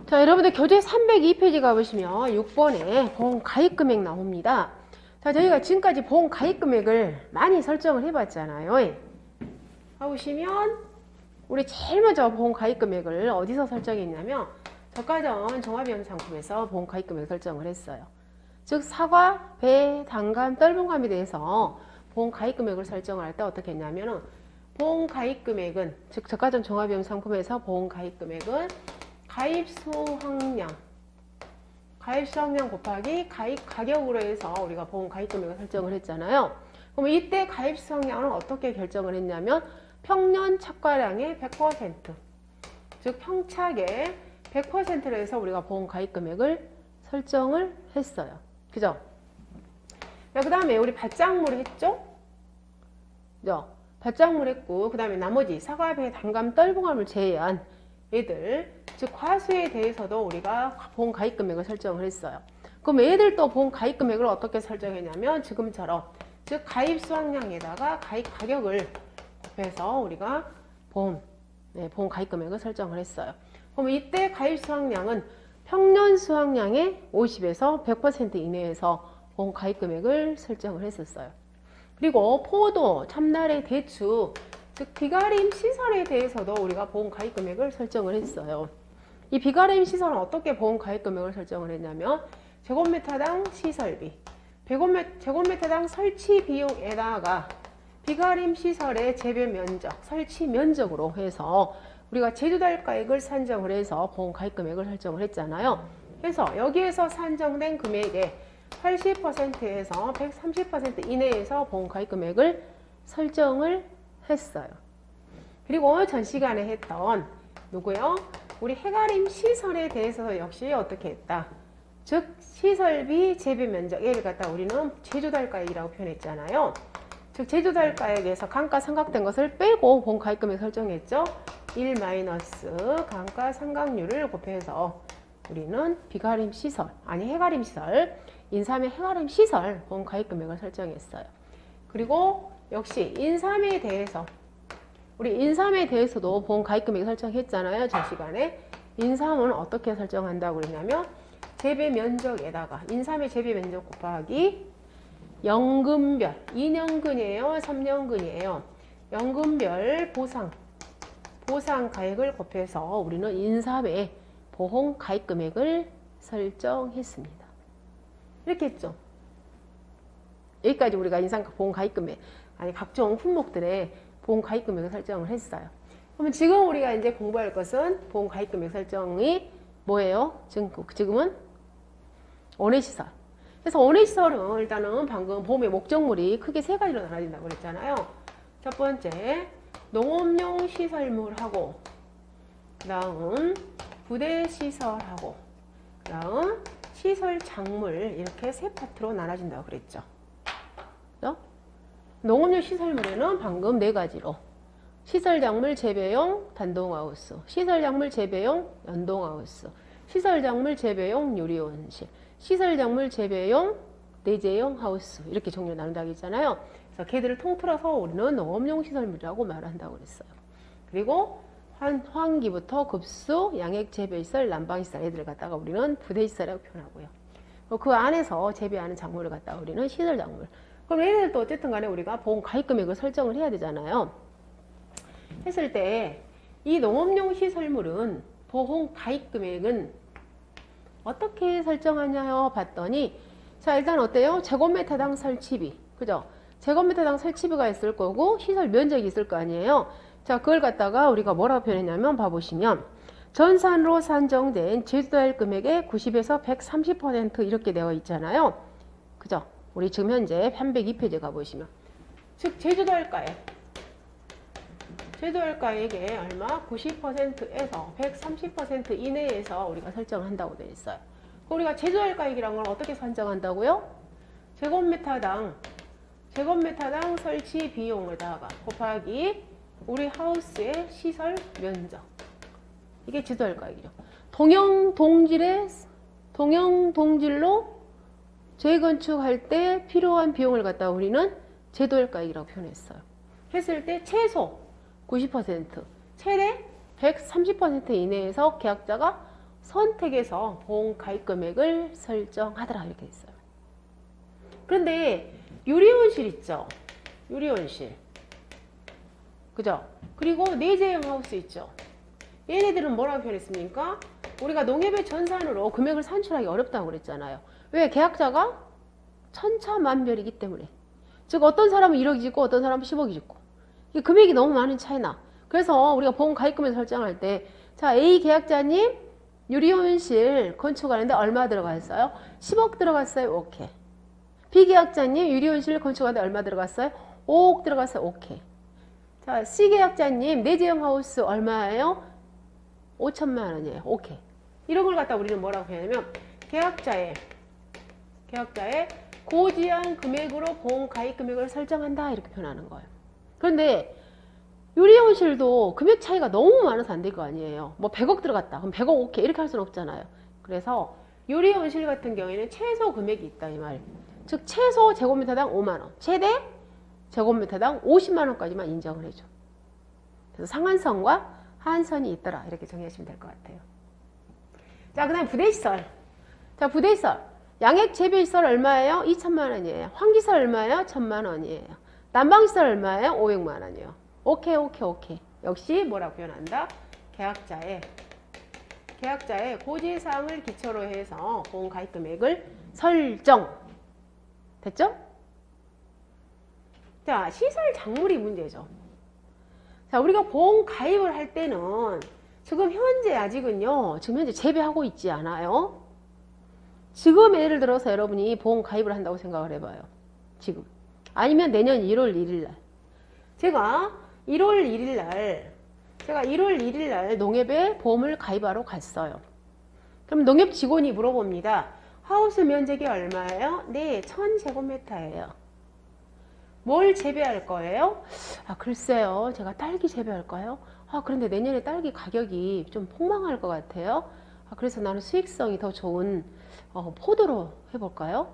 자, 여러분들 교재 302페이지 가보시면 6번에 보험 가입 금액 나옵니다. 자, 저희가 지금까지 보험 가입 금액을 많이 설정을 해봤잖아요. 가보시면 우리 제일 먼저 보험 가입 금액을 어디서 설정했냐면 저가전 종합위험 상품에서 보험 가입 금액 설정을 했어요. 즉 사과, 배, 단감, 떫은감에 대해서 보험 가입 금액을 설정할 때 어떻게 했냐면 보험 가입 금액은 즉 저가전 종합위험 상품에서 보험 가입 금액은 가입 수확량 곱하기 가입 가격으로 해서 우리가 보험 가입 금액을 설정을 했잖아요. 그럼 이때 가입 수확량은 어떻게 결정을 했냐면 평년 착과량의 100%, 즉 평착의 100%로 해서 우리가 보험 가입 금액을 설정을 했어요. 그죠? 그 다음에 우리 밭작물 했죠? 그죠? 밭작물 했고, 그 다음에 나머지 사과, 배, 단감, 떫은감을 제외한 얘들, 즉 과수에 대해서도 우리가 보험 가입 금액을 설정을 했어요. 그럼 얘들도 보험 가입 금액을 어떻게 설정했냐면 지금처럼 즉 가입 수확량에다가 가입 가격을 곱해서 우리가 보험 가입 금액을 설정을 했어요. 그럼 이때 가입 수확량은 평년 수확량의 50에서 100% 이내에서 보험 가입 금액을 설정을 했었어요. 그리고 포도, 참나래, 대추, 즉 비가림 시설에 대해서도 우리가 보험 가입 금액을 설정을 했어요. 이 비가림 시설은 어떻게 보험 가입 금액을 설정을 했냐면 제곱미터당 시설비, 제곱미터당 설치 비용에다가 비가림 시설의 재배 면적, 설치 면적으로 해서 우리가 제조달가액을 산정을 해서 보험 가입 금액을 설정을 했잖아요. 그래서 여기에서 산정된 금액의 80%에서 130% 이내에서 보험 가입 금액을 설정을 했어요. 그리고 전 시간에 했던 누구요? 우리 해가림 시설에 대해서 역시 어떻게 했다? 즉 시설비 재배 면적 얘를 갖다 우리는 제조달가액이라고 표현했잖아요. 즉 제조달가액에서 감가상각된 것을 빼고 보험 가입 금액 설정했죠. 1 마이너스 감가상각률을 곱해서 우리는 비가림 시설, 아니 해가림 시설, 인삼의 해가림 시설 보험 가입 금액을 설정했어요. 그리고 역시 인삼에 대해서 우리 인삼에 대해서도 보험 가입 금액 설정했잖아요. 저 시간에. 인삼은 어떻게 설정한다고 그러냐면 재배 면적에다가 인삼의 재배 면적 곱하기 연금별 2년근이에요, 3년근이에요. 연금별 보상 가액을 곱해서 우리는 인삼의 보험 가입 금액을 설정했습니다. 이렇게 했죠. 여기까지 우리가 인삼 보험 가입 금액, 아니 각종 품목들의 보험 가입 금액을 설정을 했어요. 그러면 지금 우리가 이제 공부할 것은 보험 가입 금액 설정이 뭐예요? 지금은 원해시설. 그래서 원해시설은 일단은 방금 보험의 목적물이 크게 세 가지로 나눠진다고 그랬잖아요. 첫 번째, 농업용 시설물하고, 그 다음 부대시설하고, 그 다음 시설작물, 이렇게 세 파트로 나눠진다고 그랬죠. 그죠? 농업용 시설물에는 방금 네 가지로 시설작물 재배용 단동하우스, 시설작물 재배용 연동하우스, 시설작물 재배용 유리온실, 시설작물 재배용 내재용 하우스, 이렇게 종류 나눈다고 했잖아요. 그래서 걔들을 통틀어서 우리는 농업용 시설물이라고 말한다고 그랬어요. 그리고 환기부터 급수, 양액 재배시설, 난방시설 애들을 갖다가 우리는 부대시설이라고 표현하고요. 그 안에서 재배하는 작물을 갖다가 우리는 시설작물. 그럼 얘네들도 어쨌든 간에 우리가 보험 가입 금액을 설정을 해야 되잖아요. 했을 때 이 농업용 시설물은 보험 가입 금액은 어떻게 설정하냐요? 봤더니 자 일단 어때요? 제곱미터당 설치비, 그죠? 제곱미터당 설치비가 있을 거고 시설 면적이 있을 거 아니에요? 자 그걸 갖다가 우리가 뭐라고 표현했냐면 봐보시면 전산으로 산정된 제조달 금액의 90에서 130% 이렇게 되어 있잖아요. 그죠? 우리 지금 현재 302페이지 가보시면 즉 제조달가액의 얼마? 90%에서 130% 이내에서 우리가 설정한다고 되어 있어요. 우리가 제조달가액이란 걸 어떻게 산정한다고요? 제곱미터당 설치 비용에다가 곱하기 우리 하우스의 시설 면적, 이게 제조달가액이죠. 동형동질로 재건축할 때 필요한 비용을 갖다 우리는 제도일가액이라고 표현했어요. 했을 때 최소 90%, 최대 130% 이내에서 계약자가 선택해서 보험 가입 금액을 설정하더라 이렇게 있어요. 그런데 유리온실 있죠. 유리온실. 그죠? 그리고 내재형 하우스 있죠. 얘네들은 뭐라고 표현했습니까? 우리가 농협의 전산으로 금액을 산출하기 어렵다고 그랬잖아요. 왜? 계약자가 천차만별이기 때문에. 즉 어떤 사람은 1억이 짓고 어떤 사람은 10억이 짓고. 이 금액이 너무 많은 차이나. 그래서 우리가 보험 가입금액 설정할 때 자, A 계약자님 유리온실 건축하는데 얼마 들어갔어요? 10억 들어갔어요. 오케이. B 계약자님 유리온실 건축하는데 얼마 들어갔어요? 5억 들어갔어요. 오케이. 자, C 계약자님 내재형 하우스 얼마예요? 5천만 원이에요. 오케이. 이런 걸 갖다 우리는 뭐라고 표현하냐면 계약자의 고지한 금액으로 보험 가입 금액을 설정한다 이렇게 표현하는 거예요. 그런데 유리온실도 금액 차이가 너무 많아서 안 될 거 아니에요. 뭐 100억 들어갔다. 그럼 100억 오케이 이렇게 할 수는 없잖아요. 그래서 유리온실 같은 경우에는 최소 금액이 있다 이 말. 즉 최소 제곱미터당 5만 원, 최대 제곱미터당 50만 원까지만 인정을 해줘. 그래서 상한선과 하한선이 있더라 이렇게 정리하시면 될 것 같아요. 자, 그 다음에 부대시설. 자, 부대시설. 양액 재배시설 얼마예요? 2천만 원이에요. 환기시설 얼마예요? 1,000만 원이에요. 난방시설 얼마예요? 500만 원이에요. 오케이. 역시 뭐라고 표현한다? 계약자의 고지사항을 기초로 해서 보험 가입 금액을 설정. 됐죠? 자, 시설 작물이 문제죠. 자, 우리가 보험 가입을 할 때는 지금 현재 아직은요, 지금 현재 재배하고 있지 않아요? 지금 예를 들어서 여러분이 보험 가입을 한다고 생각을 해봐요. 지금. 아니면 내년 1월 1일 날. 제가 1월 1일 날 농협에 보험을 가입하러 갔어요. 그럼 농협 직원이 물어봅니다. 하우스 면적이 얼마예요? 네, 1000제곱미터예요. 뭘 재배할 거예요? 아, 글쎄요. 제가 딸기 재배할까요? 아, 그런데 내년에 딸기 가격이 좀 폭망할 것 같아요. 아, 그래서 나는 수익성이 더 좋은 포도로 해볼까요?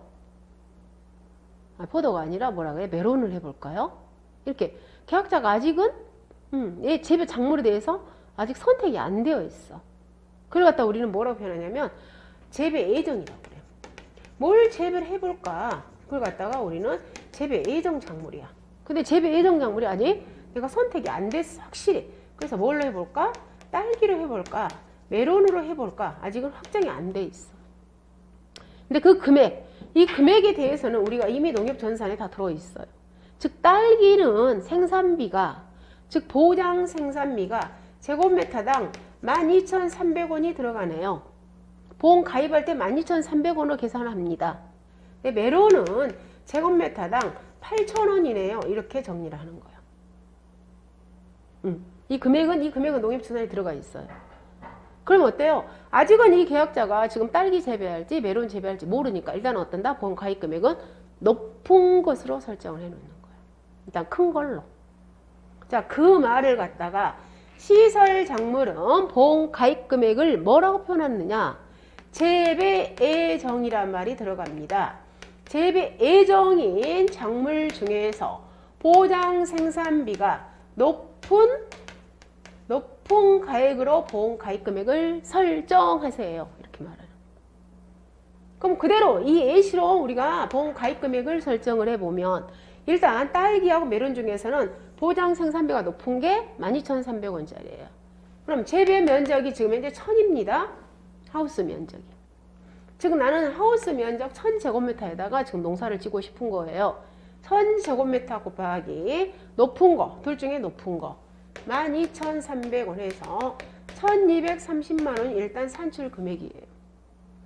아, 포도가 아니라 뭐라 그래? 메론을 해볼까요? 이렇게 계약자가 아직은 얘 재배 작물에 대해서 아직 선택이 안 되어 있어. 그걸 갖다 우리는 뭐라고 표현하냐면 재배 예정이라고 그래요. 뭘 재배를 해볼까? 그걸 갖다가 우리는 재배 예정 작물이야. 근데 재배 예정 작물이 아직 내가 선택이 안 됐어. 확실히. 그래서 뭘로 해볼까? 딸기로 해볼까? 메론으로 해볼까? 아직은 확정이 안 돼 있어. 근데 그 금액, 이 금액에 대해서는 우리가 이미 농협 전산에 다 들어있어요. 즉 딸기는 생산비가, 즉 보장 생산비가 제곱미터당 12,300원이 들어가네요. 보험 가입할 때 12,300원으로 계산합니다. 근데 메론은 제곱미터당 8,000원이네요. 이렇게 정리를 하는 거예요. 이 금액은 농협 전산에 들어가 있어요. 그럼 어때요? 아직은 이 계약자가 지금 딸기 재배할지 메론 재배할지 모르니까 일단 어떤다? 보험 가입 금액은 높은 것으로 설정을 해 놓는 거예요. 일단 큰 걸로. 자, 그 말을 갖다가 시설 작물은 보험 가입 금액을 뭐라고 표현하느냐? 재배 예정이란 말이 들어갑니다. 재배 예정인 작물 중에서 보장 생산비가 높은 가액으로 보험 가입 금액을 설정하세요. 이렇게 말해요. 그럼 그대로 이 예시로 우리가 보험 가입 금액을 설정을 해보면 일단 딸기하고 메론 중에서는 보장 생산비가 높은 게 12,300원짜리예요. 그럼 재배 면적이 지금 현재 1000입니다. 하우스 면적이. 지금 나는 하우스 면적 1000제곱미터에다가 지금 농사를 짓고 싶은 거예요. 1000제곱미터 곱하기 높은 거, 둘 중에 높은 거 12,300원 해서 1230만원이 일단 산출 금액이에요.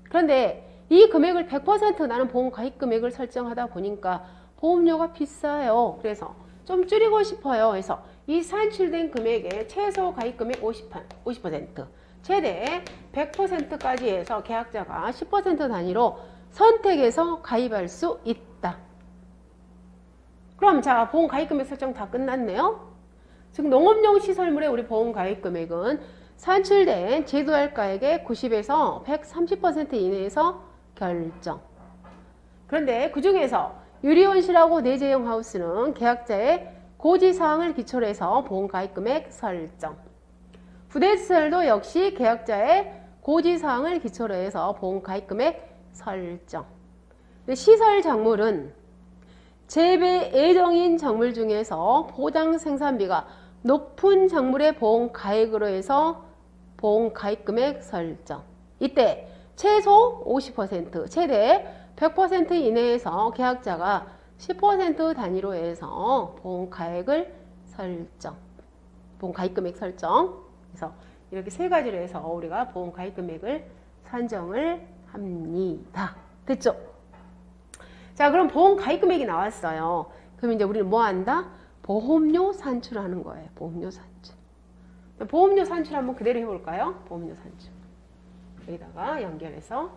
그런데 이 금액을 100% 나는 보험 가입 금액을 설정하다 보니까 보험료가 비싸요. 그래서 좀 줄이고 싶어요. 그래서 이 산출된 금액의 최소 가입 금액 50%, 최대 100%까지 해서 계약자가 10% 단위로 선택해서 가입할 수 있다. 그럼 자, 보험 가입 금액 설정 다 끝났네요. 즉 농업용 시설물의 우리 보험 가입 금액은 산출된 제도할가액의 90에서 130% 이내에서 결정. 그런데 그 중에서 유리온실하고 내재형 하우스는 계약자의 고지사항을 기초로 해서 보험 가입 금액 설정. 부대시설도 역시 계약자의 고지사항을 기초로 해서 보험가입금액 설정. 시설작물은 재배 예정인 작물 중에서 포장 생산비가 높은 작물의 보험가액으로 해서 보험가입금액 설정. 이때 최소 50%, 최대 100% 이내에서 계약자가 10% 단위로 해서 보험가액을 설정. 보험가입금액 설정. 그래서 이렇게 세 가지로 해서 우리가 보험가입금액을 산정을 합니다. 됐죠? 자, 그럼 보험가입금액이 나왔어요. 그럼 이제 우리는 뭐 한다? 보험료 산출하는 거예요. 보험료 산출. 보험료 산출 한번 그대로 해볼까요? 보험료 산출. 여기다가 연결해서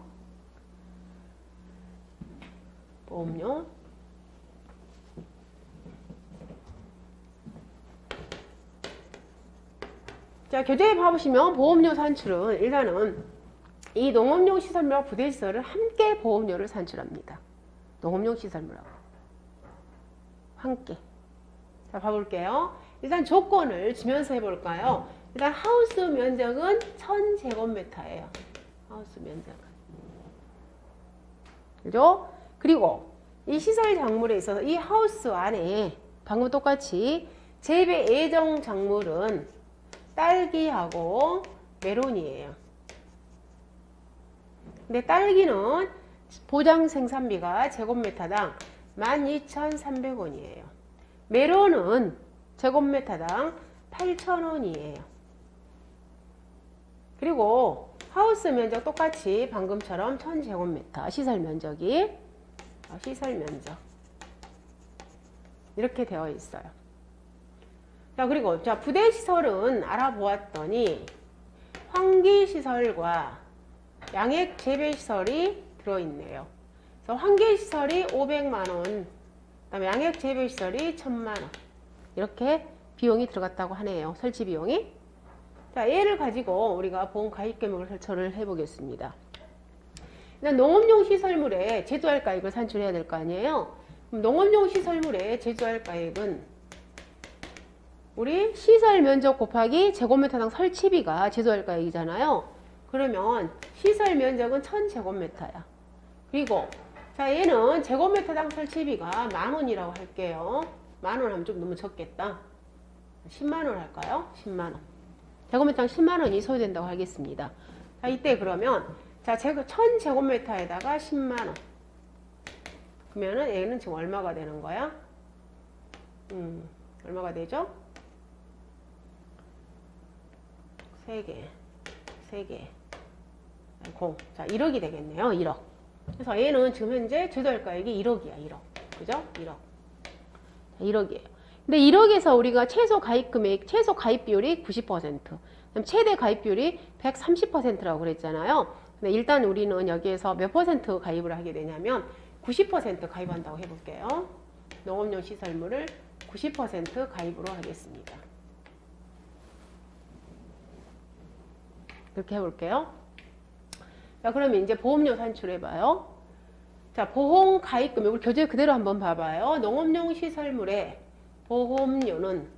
보험료. 자, 교재에 봐보시면 보험료 산출은 일단은 이 농업용 시설물과 부대시설을 함께 보험료를 산출합니다. 농업용 시설물하고 함께. 자, 봐볼게요. 일단 조건을 주면서 해볼까요? 일단 하우스 면적은 1000제곱미터예요. 하우스 면적은. 그죠? 그리고 이 시설 작물에 있어서 이 하우스 안에 방금 똑같이 재배 예정 작물은 딸기하고 메론이에요. 근데 딸기는 보장 생산비가 제곱미터당 12,300원이에요. 메론은 제곱미터당 8,000원이에요. 그리고 하우스 면적 똑같이 방금처럼 1000제곱미터 시설 면적이 시설 면적 이렇게 되어 있어요. 자, 그리고 자, 부대 시설은 알아보았더니 환기 시설과 양액 재배 시설이 들어있네요. 그래서 환기 시설이 500만 원, 그다음에 양액 재배 시설이 1000만 원 이렇게 비용이 들어갔다고 하네요. 설치 비용이. 자, 얘를 가지고 우리가 보험 가입금액을 설정을 해보겠습니다. 일단 농업용 시설물에 제조할 가액을 산출해야 될 거 아니에요. 그럼 농업용 시설물에 제조할 가액은 우리 시설 면적 곱하기 제곱미터당 설치비가 제조할 가액이잖아요. 그러면 시설 면적은 1000제곱미터야. 그리고 자, 얘는 제곱미터당 설치비가 10,000원이라고 할게요. 10,000원 하면 좀 너무 적겠다. 100,000원 할까요? 100,000원. 제곱미터당 100,000원이 소요된다고 하겠습니다. 자, 이때 그러면 자, 1000제곱미터에다가 100,000원. 그러면은 얘는 지금 얼마가 되는 거야? 얼마가 되죠? 3개. 0. 자, 1억이 되겠네요. 1억. 그래서 얘는 지금 현재 제조할 가액이 1억이야. 1억. 그죠? 1억. 자, 1억이에요. 근데 1억에서 우리가 최소 가입 금액, 최소 가입 비율이 90%. 그럼 최대 가입 비율이 130%라고 그랬잖아요. 근데 일단 우리는 여기에서 몇 퍼센트 가입을 하게 되냐면 90% 가입한다고 해볼게요. 농업용 시설물을 90% 가입으로 하겠습니다. 이렇게 해볼게요. 자, 그러면 이제 보험료 산출해봐요. 자, 보험 가입금액, 우리 교재 그대로 한번 봐봐요. 농업용 시설물의 보험료는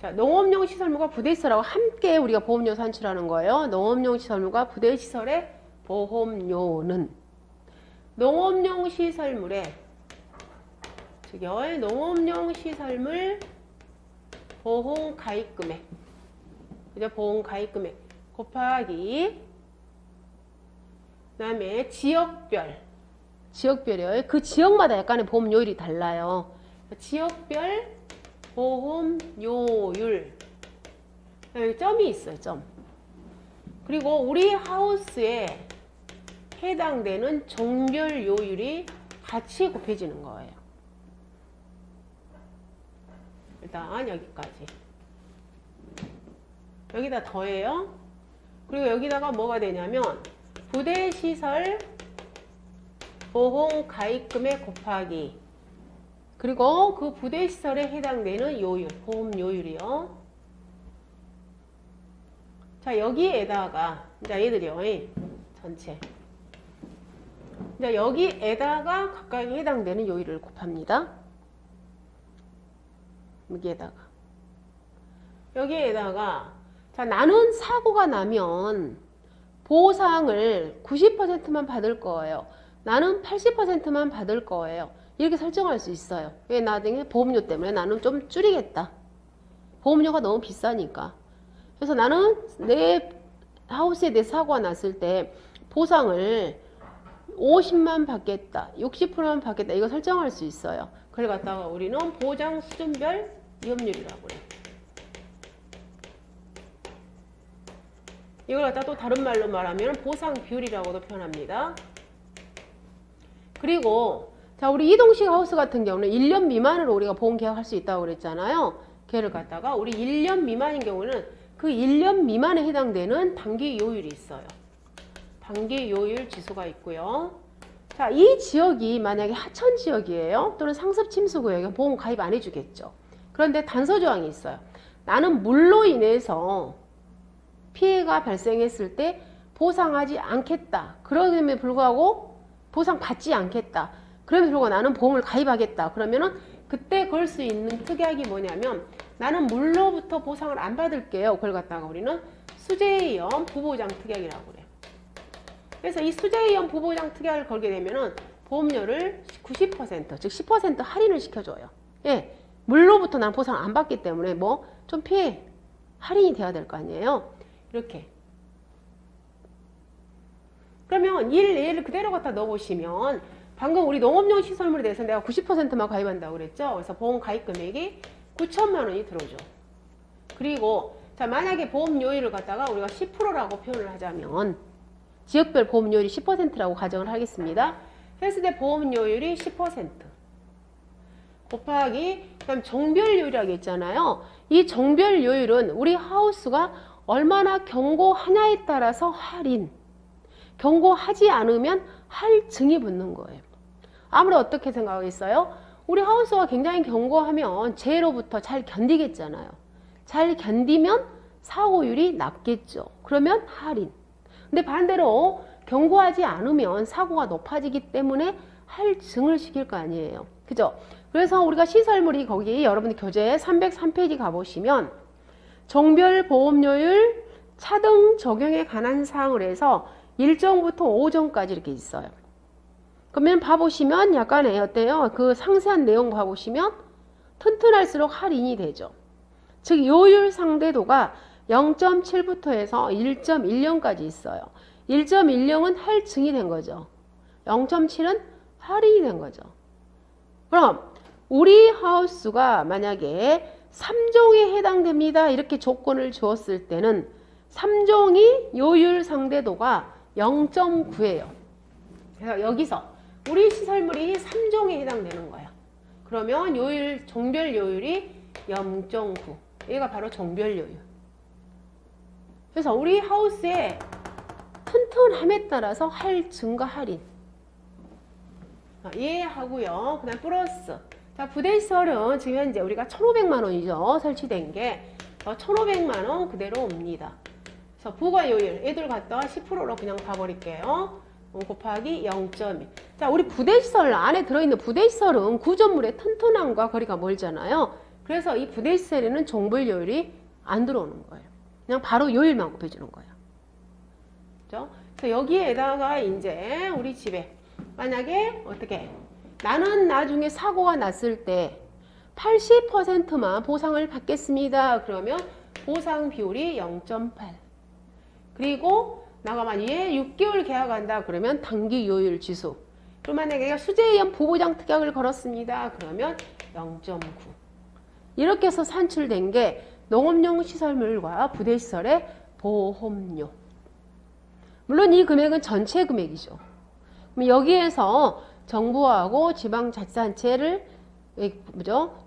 자, 농업용 시설물과 부대시설하고 함께 우리가 보험료 산출하는 거예요. 농업용 시설물과 부대시설의 보험료는 농업용 시설물의 즉요, 농업용 시설물 보험 가입금액, 그죠? 보험 가입금액 곱하기 그다음에 지역별이요. 그 지역마다 약간의 보험료율이 달라요. 지역별 보험료율. 여기 점이 있어요. 점. 그리고 우리 하우스에 해당되는 종별요율이 같이 곱해지는 거예요. 일단 여기까지. 여기다 더해요. 그리고 여기다가 뭐가 되냐면 부대시설 보험 가입금액 곱하기 그리고 그 부대시설에 해당되는 요율, 보험요율이요. 자, 여기에다가 이제 얘들이요. 전체. 이제 여기에다가 각각에 해당되는 요율을 곱합니다. 여기에다가 자, 나는 사고가 나면 보상을 90%만 받을 거예요. 나는 80%만 받을 거예요. 이렇게 설정할 수 있어요. 왜? 나중에 보험료 때문에 나는 좀 줄이겠다. 보험료가 너무 비싸니까. 그래서 나는 내 하우스에 대해 사고가 났을 때 보상을 50만 받겠다, 60%만 받겠다, 이거 설정할 수 있어요. 그걸 갖다가 우리는 보장 수준별 위험률이라고 그래요. 이걸 갖다 또 다른 말로 말하면 보상 비율이라고도 표현합니다. 그리고 자, 우리 이동식 하우스 같은 경우는 1년 미만으로 우리가 보험 계약할 수 있다고 그랬잖아요. 걔를 갖다가 우리 1년 미만인 경우는 그 1년 미만에 해당되는 단기 요율이 있어요. 단기 요율 지수가 있고요. 자, 이 지역이 만약에 하천 지역이에요. 또는 상습 침수 구역에 보험 가입 안 해주겠죠. 그런데 단서 조항이 있어요. 나는 물로 인해서 피해가 발생했을 때 보상하지 않겠다. 그럼에도 불구하고 보상받지 않겠다. 그럼에도 불구하고 나는 보험을 가입하겠다. 그러면은 그때 걸 수 있는 특약이 뭐냐면 나는 물로부터 보상을 안 받을게요. 그걸 갖다가 우리는 수재위험 부보장 특약이라고 그래요. 그래서 이 수재위험 부보장 특약을 걸게 되면은 보험료를 90%, 즉 10% 할인을 시켜줘요. 예, 물로부터 난 보상 안 받기 때문에 뭐 좀 피해 할인이 돼야 될 거 아니에요. 이렇게. 그러면 예를 그대로 갖다 넣어보시면 방금 우리 농업용 시설물에 대해서 내가 90%만 가입한다고 그랬죠. 그래서 보험 가입 금액이 9천만 원이 들어오죠. 그리고 자, 만약에 보험료율을 갖다가 우리가 10%라고 표현을 하자면 지역별 보험료율이 10%라고 가정을 하겠습니다. 했을 때 보험료율이 10% 곱하기 그다음 정별요율이라고 했잖아요. 이 정별요율은 우리 하우스가 얼마나 경고하냐에 따라서 할인, 경고하지 않으면 할증이 붙는 거예요. 아무리 어떻게 생각하겠어요? 우리 하우스가 굉장히 경고하면 재해로부터 잘 견디겠잖아요. 잘 견디면 사고율이 낮겠죠. 그러면 할인. 근데 반대로 경고하지 않으면 사고가 높아지기 때문에 할증을 시킬 거 아니에요. 그죠? 그래서 우리가 시설물이 거기 여러분들 교재 303페이지 가보시면 정별보험료율 차등 적용에 관한 사항을 해서 1정부터 5정까지 이렇게 있어요. 그러면 봐보시면 약간의 어때요? 그 상세한 내용 봐보시면 튼튼할수록 할인이 되죠. 즉 요율 상대도가 0.7부터 해서 1.10까지 있어요. 1.10은 할증이 된 거죠. 0.7은 할인이 된 거죠. 그럼 우리 하우스가 만약에 3종에 해당됩니다. 이렇게 조건을 주었을 때는 3종이 요율 상대도가 0.9예요. 그래서 여기서 우리 시설물이 3종에 해당되는 거야. 그러면 요율, 정별 요율이 0.9. 얘가 바로 정별 요율. 그래서 우리 하우스의 튼튼함에 따라서 할증과 할인. 이해하고요. 그 다음 플러스. 자, 부대시설은 지금 현재 우리가 1,500만 원이죠. 설치된 게. 1,500만 원 그대로 옵니다. 그래서 부가요율. 얘들 갖다가 10%로 그냥 봐버릴게요. 곱하기 0.1. 자, 우리 부대시설 안에 들어있는 부대시설은 구조물의 튼튼함과 거리가 멀잖아요. 그래서 이 부대시설에는 정벌요율이 안 들어오는 거예요. 그냥 바로 요율만 곱해주는 거예요. 그죠? 그래서 여기에다가 이제 우리 집에 만약에 어떻게 나는 나중에 사고가 났을 때 80%만 보상을 받겠습니다. 그러면 보상 비율이 0.8. 그리고 나가 만약에 6개월 계약한다. 그러면 단기 요율 지수. 그럼 만약에 내가 수재위험 부보장 특약을 걸었습니다. 그러면 0.9. 이렇게 해서 산출된 게 농업용 시설물과 부대시설의 보험료. 물론 이 금액은 전체 금액이죠. 그럼 여기에서 정부하고 지방자치단체를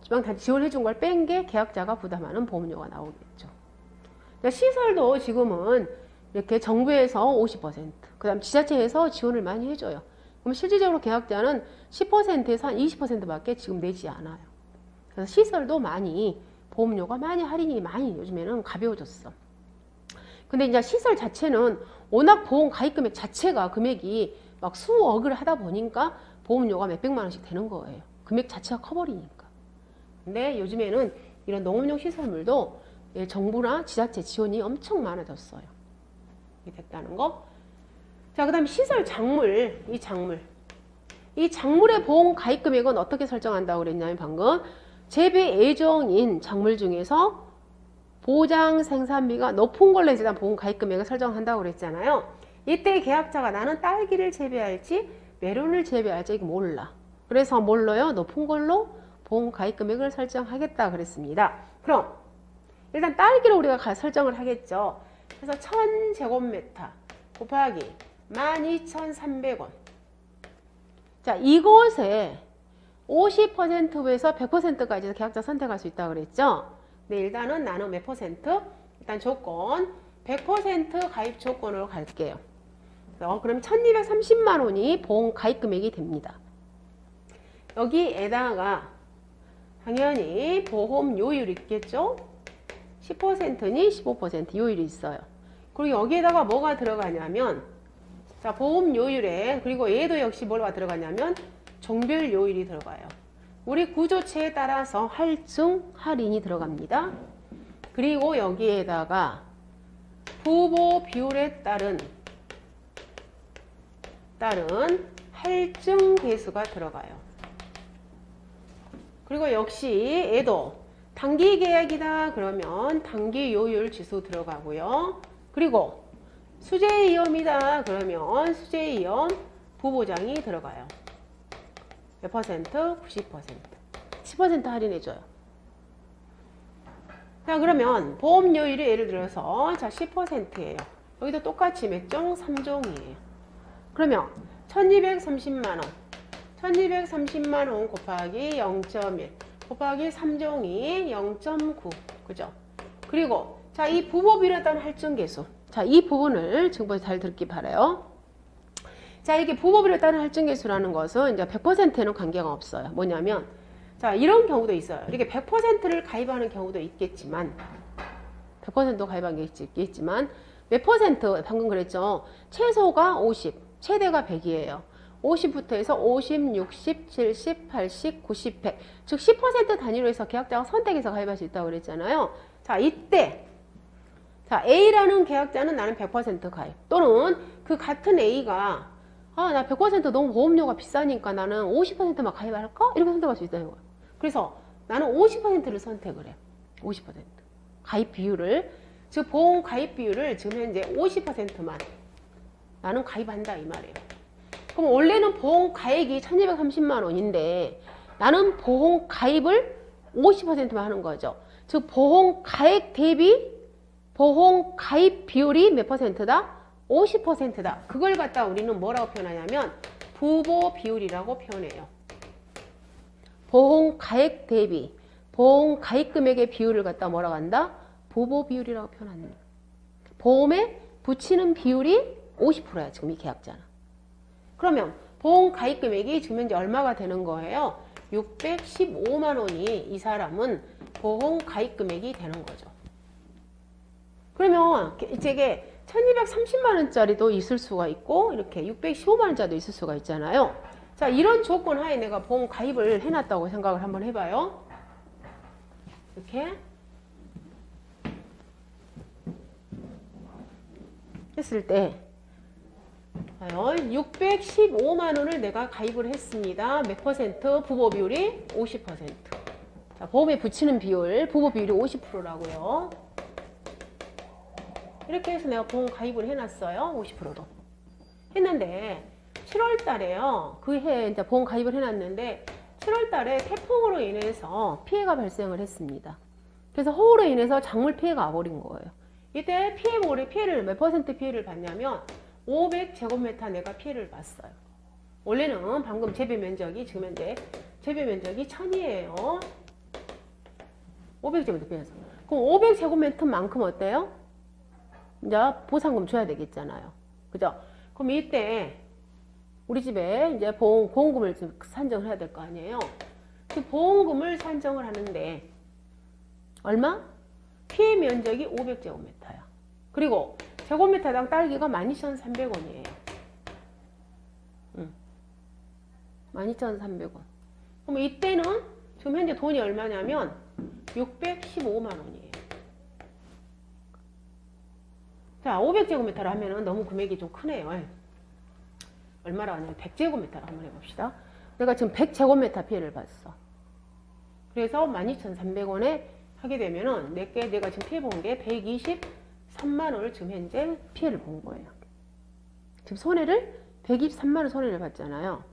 지방자치 지원해 준 걸 뺀 게 계약자가 부담하는 보험료가 나오겠죠. 시설도 지금은 이렇게 정부에서 50%, 그 다음 지자체에서 지원을 많이 해줘요. 그럼 실질적으로 계약자는 10%에서 한 20%밖에 지금 내지 않아요. 그래서 시설도 많이 보험료가 많이 할인이 많이 요즘에는 가벼워졌어. 근데 이제 시설 자체는 워낙 보험 가입 금액 자체가 금액이 막 수억을 하다 보니까 보험료가 몇백만 원씩 되는 거예요. 금액 자체가 커버리니까. 근데 요즘에는 이런 농업용 시설물도 예, 정부나 지자체 지원이 엄청 많아졌어요. 이게 됐다는 거. 자, 그 다음에 시설 작물, 이 작물의 보험 가입 금액은 어떻게 설정한다고 그랬냐면 방금 재배 예정인 작물 중에서 보장 생산비가 높은 걸로 이제 보험 가입 금액을 설정한다고 그랬잖아요. 이때 계약자가 나는 딸기를 재배할지 메론을 재배할지 이거 몰라. 그래서 뭘로요? 높은 걸로 보험 가입 금액을 설정하겠다 그랬습니다. 그럼 일단 딸기를 우리가 설정을 하겠죠. 그래서 1000제곱미터 곱하기 12,300원. 자, 이곳에 50%에서 100%까지 계약자 선택할 수 있다고 그랬죠. 네, 일단은 나는 몇 퍼센트? 일단 조건 100% 가입 조건으로 갈게요. 그럼 1230만 원이 보험 가입 금액이 됩니다. 여기에다가 당연히 보험 요율이 있겠죠? 10%니 15% 요율이 있어요. 그리고 여기에다가 뭐가 들어가냐면 자, 보험 요율에 그리고 얘도 역시 뭐가 들어가냐면 종별 요율이 들어가요. 우리 구조체에 따라서 할증, 할인이 들어갑니다. 그리고 여기에다가 부보 비율에 따른 할증 개수가 들어가요. 그리고 역시 얘도 단기 계약이다 그러면 단기 요율 지수 들어가고요. 그리고 수재 위험이다 그러면 수재 위험 부보장이 들어가요. 몇 퍼센트? 90%. 10% 할인해줘요. 자, 그러면 보험료율이 예를 들어서 자 10%예요. 여기도 똑같이 몇 종? 3종이에요. 그러면 1230만원 1230만원 곱하기 0.1 곱하기 3종이 0.9 그죠? 그리고 자, 이 부보비율에 따른 할증계수. 자, 이 부분을 지금부터 잘 듣기 바라요. 자, 이게 부보비율에 따른 할증계수라는 것은 이제 100%에는 관계가 없어요. 뭐냐면 자, 이런 경우도 있어요. 이렇게 100%를 가입하는 경우도 있겠지만 100% 가입하는 게 있겠지만 몇 퍼센트 방금 그랬죠. 최소가 50, 최대가 100이에요. 50부터 해서 50, 60, 70, 80, 90, 100. 즉 10% 단위로 해서 계약자가 선택해서 가입할 수 있다고 그랬잖아요. 자, 이때 자, A라는 계약자는 나는 100% 가입. 또는 그 같은 A가 나 100% 너무 보험료가 비싸니까 나는 50%만 가입할까? 이렇게 선택할 수 있다는 거예요. 그래서 나는 50%를 선택을 해. 50%. 가입 비율을. 즉 보험 가입 비율을 지금 현재 50%만 나는 가입한다 이 말이에요. 그럼 원래는 보험 가액이 1230만 원인데 나는 보험 가입을 50%만 하는 거죠. 즉 보험 가액 대비 보험 가입 비율이 몇 퍼센트다? 50%다. 그걸 갖다 우리는 뭐라고 표현하냐면 부보 비율이라고 표현해요. 보험 가액 대비 보험 가입 금액의 비율을 갖다 뭐라고 한다? 부보 비율이라고 표현합니다. 보험에 붙이는 비율이 50%야 지금 이 계약자는. 그러면 보험 가입 금액이 지금 현재 얼마가 되는 거예요? 615만 원이 이 사람은 보험 가입 금액이 되는 거죠. 그러면 이게 1230만 원짜리도 있을 수가 있고 이렇게 615만 원짜리도 있을 수가 있잖아요. 자, 이런 조건 하에 내가 보험 가입을 해놨다고 생각을 한번 해봐요. 이렇게 했을 때 615만 원을 내가 가입을 했습니다. 몇 퍼센트? 부보 비율이 50%. 자, 보험에 붙이는 비율, 부보 비율이 50%라고요. 이렇게 해서 내가 보험 가입을 해놨어요. 50%도. 했는데 7월 달에요. 그 해 이제 보험 가입을 해놨는데 7월 달에 태풍으로 인해서 피해가 발생을 했습니다. 그래서 호우로 인해서 작물 피해가 와버린 거예요. 이때 피해를 몇 퍼센트 피해를 봤냐면 500제곱미터 내가 피해를 봤어요. 원래는 방금 재배 면적이 지금 현재 재배 면적이 1000이에요. 500제곱미터 피해서. 그럼 500제곱미터만큼 어때요? 이제 보상금 줘야 되겠잖아요. 그죠? 그럼 이때 우리 집에 이제 보험금을 좀 산정을 해야 될 거 아니에요. 그 보험금을 산정을 하는데 얼마? 피해 면적이 500제곱미터야. 그리고 제곱미터당 딸기가 12,300원이에요. 12,300원. 그럼 이때는 지금 현재 돈이 얼마냐면 615만 원이에요. 자, 500제곱미터를 하면은 너무 금액이 좀 크네요. 얼마나 하냐면 100제곱미터를 한번 해봅시다. 내가 지금 100제곱미터 피해를 봤어. 그래서 12,300원에 하게 되면은 내가 지금 피해 본 게 123만 원을 지금 현재 피해를 본 거예요. 지금 손해를 123만 원 손해를 봤잖아요.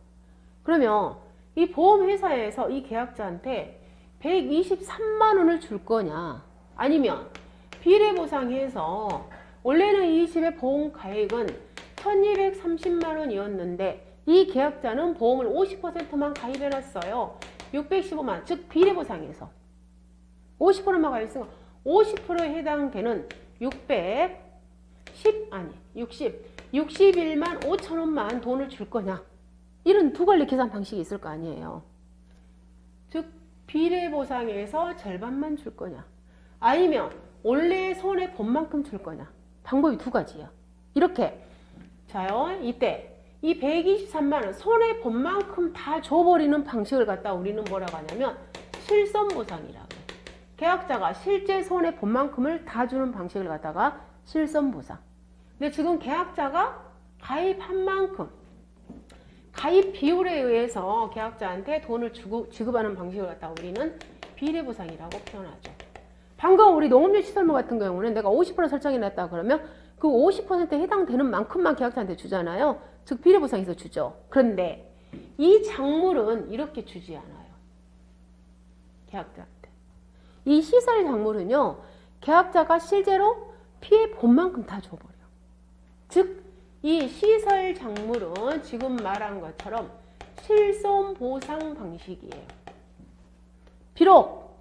그러면 이 보험회사에서 이 계약자한테 123만 원을 줄 거냐, 아니면 비례보상해서 원래는 이 집의 보험 가액은 1230만 원이었는데 이 계약자는 보험을 50%만 가입해놨어요. 615만 원, 즉 비례보상해서 50%만 가입했으니까 50%에 해당되는 61만 5천 원만 돈을 줄 거냐, 이런 두 갈래 계산 방식이 있을 거 아니에요. 즉 비례보상에서 절반만 줄 거냐, 아니면 원래 손해 본만큼 줄 거냐, 방법이 두 가지야. 이렇게 자요, 이때 이 123만 원 손해 본만큼 다 줘버리는 방식을 갖다 우리는 뭐라고 하냐면 실손보상이라고 해요. 계약자가 실제 손해 본만큼을 다 주는 방식을 갖다가 실손보상. 근데 지금 계약자가 가입한 만큼 가입 비율에 의해서 계약자한테 돈을 지급하는 방식을 갖다 우리는 비례보상이라고 표현하죠. 방금 우리 농업용 시설물 같은 경우는 내가 50% 설정해놨다 그러면 그 50%에 해당되는 만큼만 계약자한테 주잖아요. 즉 비례보상에서 주죠. 그런데 이 작물은 이렇게 주지 않아요. 계약자한테. 이 시설 작물은요, 계약자가 실제로 피해 본 만큼 다 줘버려. 즉 이 시설 작물은 지금 말한 것처럼 실손보상 방식이에요. 비록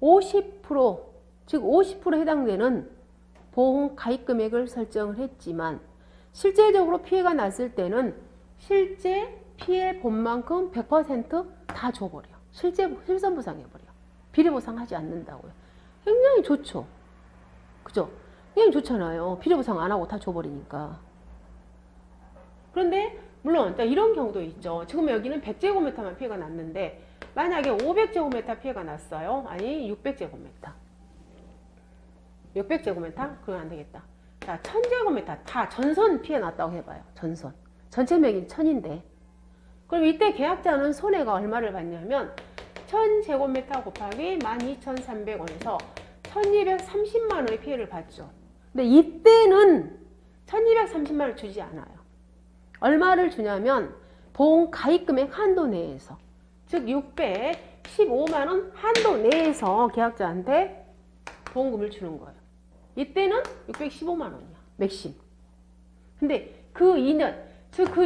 50%, 즉 50% 해당되는 보험 가입 금액을 설정을 했지만 실제적으로 피해가 났을 때는 실제 피해 본 만큼 100% 다 줘버려. 실손보상해버려. 비례보상하지 않는다고요. 굉장히 좋죠. 그죠? 굉장히 좋잖아요. 비례보상 안 하고 다 줘버리니까. 그런데 물론 이런 경우도 있죠. 지금 여기는 100제곱미터만 피해가 났는데 만약에 500제곱미터 피해가 났어요. 아니 600제곱미터. 600제곱미터? 그건 안 되겠다. 자, 1000제곱미터 다 전선 피해 났다고 해봐요. 전선. 전체 면적이 1000인데. 그럼 이때 계약자는 손해가 얼마를 받냐면 1000제곱미터 곱하기 12,300원에서 1230만 원의 피해를 받죠. 근데 이때는 1230만 원을 주지 않아요. 얼마를 주냐면 보험 가입금액 한도 내에서, 즉 615만 원 한도 내에서 계약자한테 보험금을 주는 거예요. 이때는 615만 원이야. 맥심. 근데 그 이전, 즉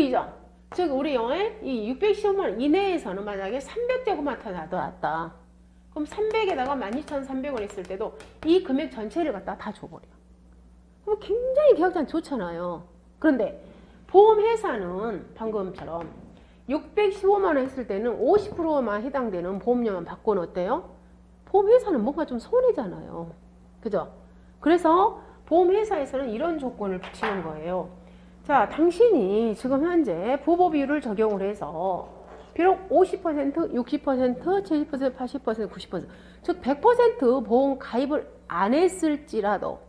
우리 영화에 이 615만 원 이내에서는 만약에 300제곱미터 나왔다. 그럼 300에다가 12,300원 있을 때도 이 금액 전체를 갖다 다 줘버려. 그럼 굉장히 계약자한테 좋잖아요. 그런데 보험회사는 방금처럼 615만 원 했을 때는 50%만 해당되는 보험료만 받고는 어때요? 보험회사는 뭔가 좀 손해잖아요. 그죠? 그래서 보험회사에서는 이런 조건을 붙이는 거예요. 자, 당신이 지금 현재 부보 비율을 적용을 해서 비록 50%, 60%, 70%, 80%, 90%, 즉 100% 보험 가입을 안 했을지라도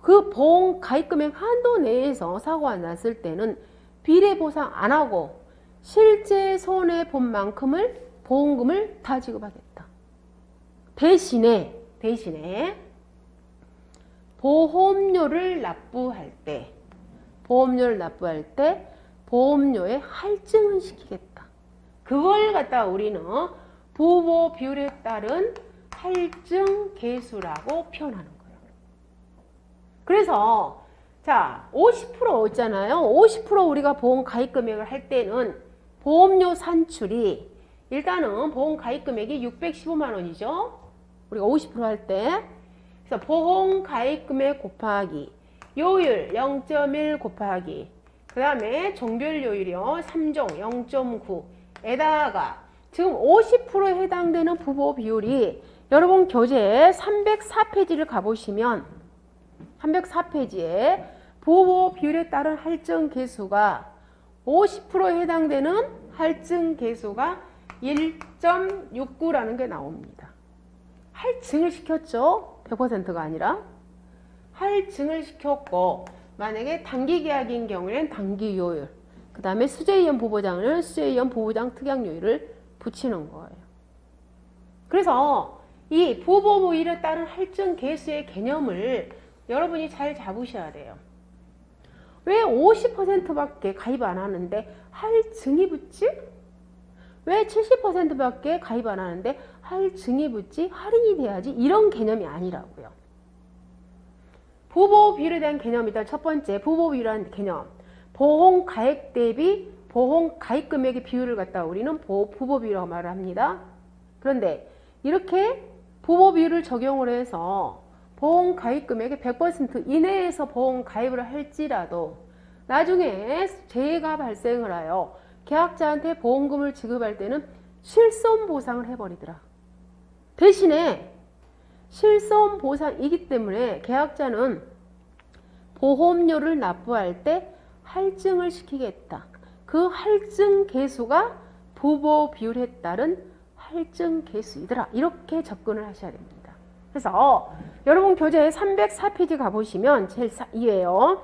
그 보험 가입금액 한도 내에서 사고가 났을 때는 비례보상 안 하고 실제 손해 본 만큼을 보험금을 다 지급하겠다. 대신에 보험료를 납부할 때 보험료에 할증을 시키겠다. 그걸 갖다 우리는 부보 비율에 따른 할증 계수라고 표현하는 거예요. 그래서 자, 50% 있잖아요. 50% 우리가 보험 가입 금액을 할 때는 보험료 산출이 일단은 보험 가입 금액이 615만 원이죠. 우리가 50% 할 때. 그래서 보험 가입 금액 곱하기 요율 0.1 곱하기 그 다음에 종별 요율이요. 3종 0.9에다가 지금 50%에 해당되는 부보 비율이 여러분 교재 304페이지를 가보시면 304페이지에 부보 비율에 따른 할증 계수가 50%에 해당되는 할증 계수가 1.69라는 게 나옵니다. 할증을 시켰죠. 100%가 아니라 할증을 시켰고, 만약에 단기 계약인 경우에는 단기요율, 그 다음에 수재이원 보보장은 수재이원 보보장 특약요율을 붙이는 거예요. 그래서 이 보보무일에 따른 할증 개수의 개념을 여러분이 잘 잡으셔야 돼요. 왜 50%밖에 가입 안 하는데 할증이 붙지? 왜 70%밖에 가입 안 하는데 할증이 붙지? 할인이 돼야지? 이런 개념이 아니라고요. 보보비율에 대한 개념이다. 첫 번째, 보보비율이라는 개념. 보험 가액 대비 보험 가입 금액의 비율을 갖다 우리는 보보비율이라고 말을 합니다. 그런데 이렇게 보보비율을 적용을 해서 보험 가입 금액의 100% 이내에서 보험 가입을 할지라도 나중에 재해가 발생을 하여 계약자한테 보험금을 지급할 때는 실손 보상을 해버리더라. 대신에 실손 보상이기 때문에 계약자는 보험료를 납부할 때 할증을 시키겠다. 그 할증 개수가 보보 비율에 따른 할증 개수이더라. 이렇게 접근을 하셔야 됩니다. 그래서 여러분 교재 304페이지 가보시면 제일 2예요.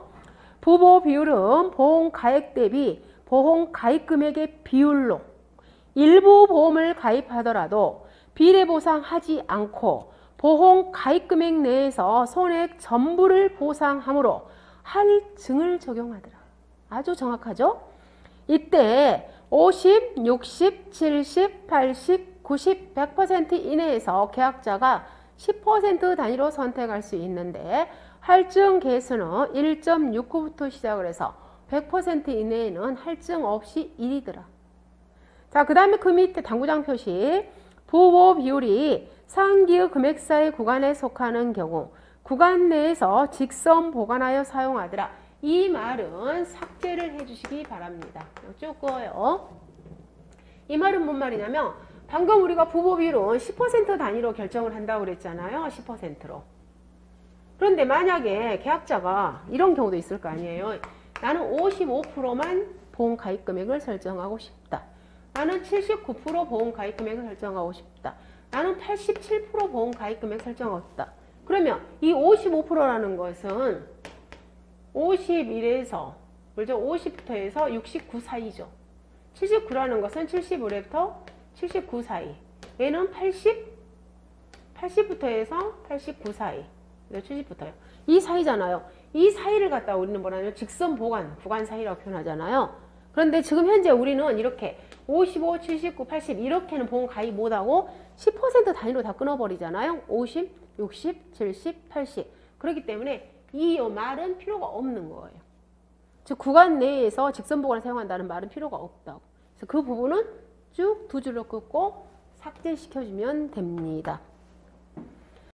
보보 비율은 보험 가액 대비 보험 가입 금액의 비율로 일부 보험을 가입하더라도 비례 보상하지 않고 보험 가입 금액 내에서 손해액 전부를 보상하므로 할증을 적용하더라. 아주 정확하죠? 이때 50, 60, 70, 80, 90, 100% 이내에서 계약자가 10% 단위로 선택할 수 있는데 할증 개수는 1.69부터 시작을 해서 100% 이내에는 할증 없이 1이더라. 자, 그 다음에 그 밑에 당구장 표시 보보 비율이 상기의 금액사의 구간에 속하는 경우 구간 내에서 직선 보관하여 사용하더라. 이 말은 삭제를 해주시기 바랍니다. 쭉 꺼요. 이 말은 뭔 말이냐면 방금 우리가 보보 비율은 10% 단위로 결정을 한다고 그랬잖아요. 10%로. 그런데 만약에 계약자가 이런 경우도 있을 거 아니에요. 나는 55%만 보험 가입 금액을 설정하고 싶다. 나는 79% 보험 가입 금액을 설정하고 싶다. 나는 87% 보험 가입 금액 설정하고 싶다. 그러면 이 55%라는 것은 51에서 물론 50부터 해서 69 사이죠. 79라는 것은 71부터 79 사이. 얘는 80부터 해서 89 사이. 70부터요. 이 사이잖아요. 이 사이를 갖다 우리는 뭐냐면 직선 보관, 구간 사이라고 표현하잖아요. 그런데 지금 현재 우리는 이렇게 55, 79, 80 이렇게는 보험 가입 못하고 10% 단위로 다 끊어버리잖아요. 50, 60, 70, 80. 그렇기 때문에 이 말은 필요가 없는 거예요. 즉 구간 내에서 직선 보관을 사용한다는 말은 필요가 없다고. 그래서 그 부분은 쭉 두 줄로 끊고 삭제시켜주면 됩니다.